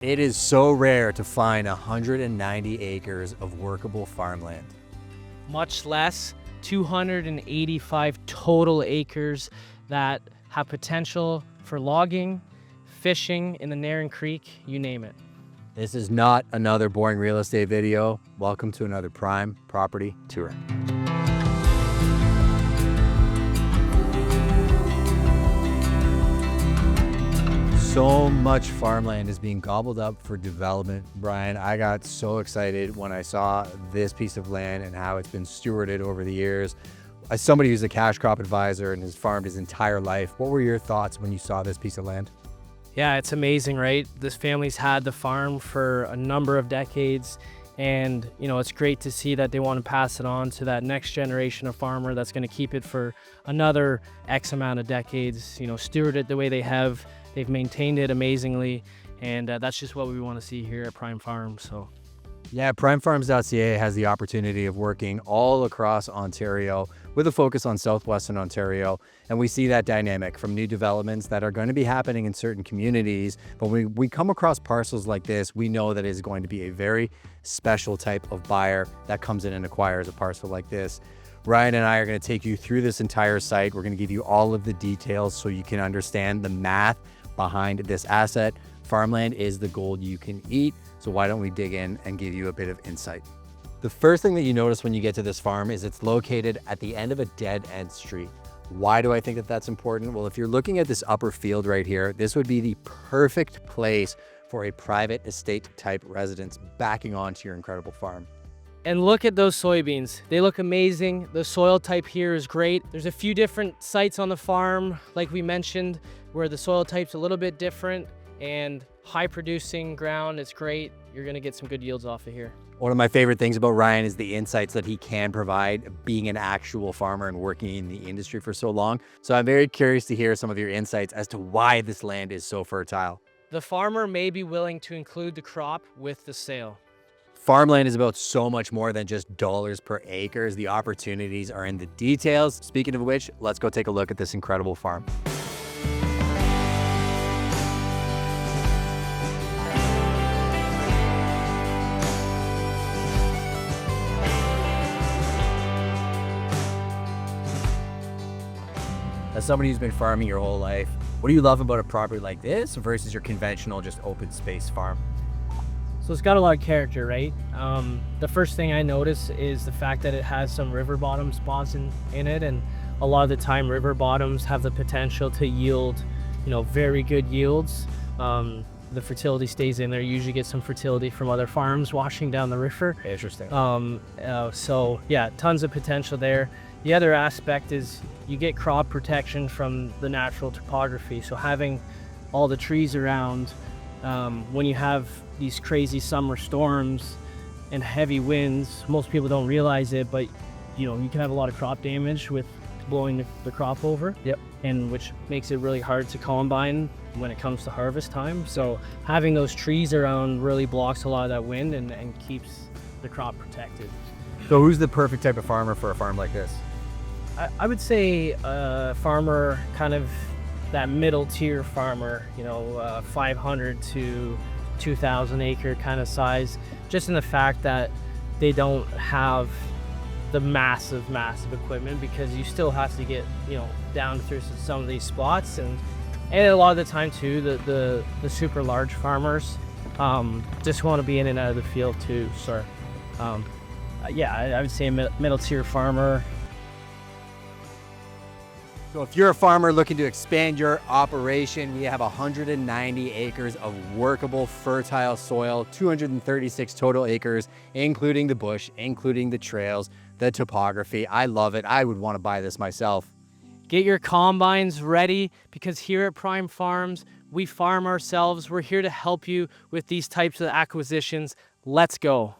It is so rare to find 190 acres of workable farmland. Much less 285 total acres that have potential for logging, fishing in the Nairn Creek, you name it. This is not another boring real estate video. Welcome to another prime property tour. So much farmland is being gobbled up for development. Brian, I got so excited when I saw this piece of land and how it's been stewarded over the years. As somebody who's a cash crop advisor and has farmed his entire life, what were your thoughts when you saw this piece of land? Yeah, it's amazing, right? This family's had the farm for a number of decades, and it's great to see that they want to pass it on to that next generation of farmer that's going to keep it for another X amount of decades, steward it the way they have. They've maintained it amazingly, and that's just what we want to see here at Prime Farms. So, yeah, primefarms.ca has the opportunity of working all across Ontario with a focus on southwestern Ontario, and we see that dynamic from new developments that are going to be happening in certain communities. But when we come across parcels like this, we know that it is going to be a very special type of buyer that comes in and acquires a parcel like this. Ryan and I are going to take you through this entire site. We're going to give you all of the details so you can understand the math behind this asset. Farmland is the gold you can eat. So why don't we dig in and give you a bit of insight? The first thing that you notice when you get to this farm is it's located at the end of a dead-end street. Why do I think that that's important? Well, if you're looking at this upper field right here, this would be the perfect place for a private estate type residence backing onto your incredible farm. and look at those soybeans. They look amazing. The soil type here is great. There's a few different sites on the farm, like we mentioned, where the soil type's a little bit different, and high producing ground is great. You're gonna get some good yields off of here. One of my favorite things about Ryan is the insights that he can provide being an actual farmer and working in the industry for so long. So I'm very curious to hear some of your insights as to why this land is so fertile. The farmer may be willing to include the crop with the sale. Farmland is about so much more than just dollars per acre. The opportunities are in the details. Speaking of which, let's go take a look at this incredible farm. As somebody who's been farming your whole life, what do you love about a property like this versus your conventional just open space farm? So it's got a lot of character, right? The first thing I notice is the fact that it has some river bottom spots in it, and a lot of the time river bottoms have the potential to yield, very good yields. The fertility stays in there. You usually get some fertility from other farms washing down the river. Interesting. So yeah, tons of potential there. The other aspect is you get crop protection from the natural topography. So having all the trees around, when you have these crazy summer storms and heavy winds, most people don't realize it, but you can have a lot of crop damage with blowing the crop over. Yep. And which makes it really hard to combine when it comes to harvest time. So having those trees around really blocks a lot of that wind and keeps the crop protected. So who's the perfect type of farmer for a farm like this? I would say a farmer, kind of that middle tier farmer, 500 to 2,000 acre kind of size, just in the fact that they don't have the massive equipment, because you still have to get, down through some of these spots. And a lot of the time too, the super large farmers just want to be in and out of the field too. So yeah, I would say a middle tier farmer. So if you're a farmer looking to expand your operation, we have 190 acres of workable, fertile soil, 236 total acres, including the bush, including the trails, the topography. I love it. I would want to buy this myself. Get your combines ready, because here at Prime Farms, we farm ourselves. We're here to help you with these types of acquisitions. Let's go.